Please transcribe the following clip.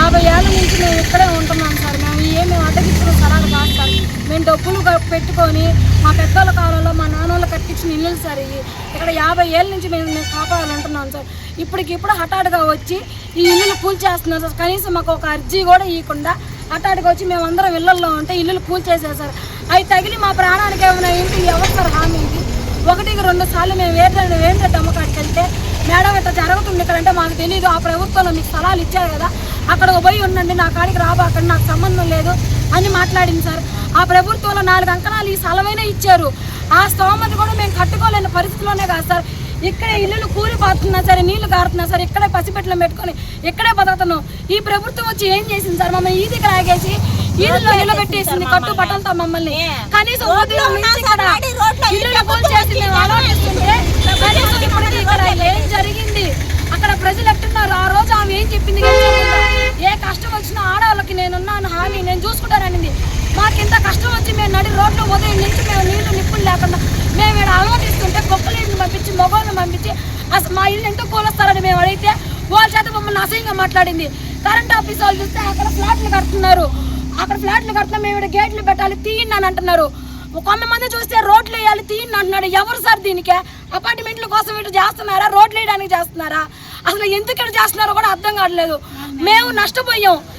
50 ఏళ్ళ నుంచి మేము ఇక్కడే ఉంటున్నాం సార్. మేము అడ్డగిచ్చిన స్థలాలు కాదు సార్. మేము డబ్బులు పెట్టుకొని మా పెద్దల కాలంలో మా నాన్నోళ్ళు కట్టించిన ఇల్లులు సార్ ఇవి. ఇక్కడ 50 ఏళ్ళ నుంచి మేము కాపాడాలంటున్నాం సార్. ఇప్పటికిప్పుడు హఠాత్తుగా వచ్చి ఈ ఇల్లులు కూల్చేస్తున్నారు సార్. కనీసం మాకు ఒక అర్జీ కూడా ఇవ్వకుండా హఠాత్తుగా వచ్చి మేము అందరం ఇళ్లలో ఉంటే ఇల్లులు కూల్చేసారు సార్. అవి తగిలి మా ప్రాణానికి ఏమైనా ఏంటి ఎవరు సార్ హామీ ఇది? 1-2 సార్లు మేము వేరే అమ్మకాడికి వెళ్తే మేడం ఇట్లా జరుగుతుంది ఇక్కడ అంటే మాకు తెలియదు, ఆ ప్రభుత్వంలో మీకు స్థలాలు ఇచ్చారు కదా, అక్కడ పోయి ఉండండి, నా కాడికి రాబాకండి, నాకు సంబంధం లేదు అని మాట్లాడింది సార్. ఆ ప్రభుత్వంలో 4 అంకణాలు ఈ స్థలమైనా ఇచ్చారు. ఆ స్తోమత కూడా మేము కట్టుకోలేని పరిస్థితిలోనే కాదు సార్. ఇక్కడే ఇల్లులు కూలిపోతున్నా సరే, నీళ్లు కారుతున్నా సరే, ఇక్కడే పసిపెట్టలు పెట్టుకొని ఇక్కడే బతుకుతున్నాం. ఈ ప్రభుత్వం వచ్చి ఏం చేసింది సార్? మమ్మల్ని ఈదికి లాగేసి ఈదుల్లో నిలబెట్టేసింది కట్టు బట్టలతో మమ్మల్ని. కనీసం ఇల్లు కూల్చేసి మేము ఆలోచిస్తుంటే కనీసం ఇప్పటికీ ఇక్కడ ఏం జరిగింది, అక్కడ ప్రజలు ఎట్టున్నారు? ఆ రోజు ఆమె ఏం చెప్పింది? ఏ కష్టం వచ్చినా ఆడవాళ్ళకి నేనున్నాను హామీ, నేను చూసుకుంటాననింది. మాకింత కష్టం వచ్చి మేము నడి రోడ్లో ఉదయం నుంచి మేము నీళ్లు నిప్పులు లేకుండా మేము ఇక్కడ అలవాటిస్తుంటే కుక్కలీని పంపించి మగవాళ్ళని పంపించి అసలు మా ఇల్లు ఎంతో కూలొస్తారని మేము అడిగితే వాళ్ళ చేత మమ్మల్ని అసహ్యంగా మాట్లాడింది. కరెంట్ ఆఫీస్ వాళ్ళు చూస్తే అక్కడ ఫ్లాట్లు కడుతున్నారు, మేము ఇక్కడ గేట్లు పెట్టాలి తీయండి అని అంటున్నారు. కొంతమంది చూస్తే రోడ్లు వేయాలి తీయండి అంటున్నాడు. ఎవరు సార్ దీనికే? అపార్ట్మెంట్ల కోసం ఇటు చేస్తున్నారా, రోడ్లు వేయడానికి చేస్తున్నారా? అసలు ఎందుకు ఇక్కడ చేస్తున్నారో కూడా అర్థం కావట్లేదు. మేము నష్టపోయాం.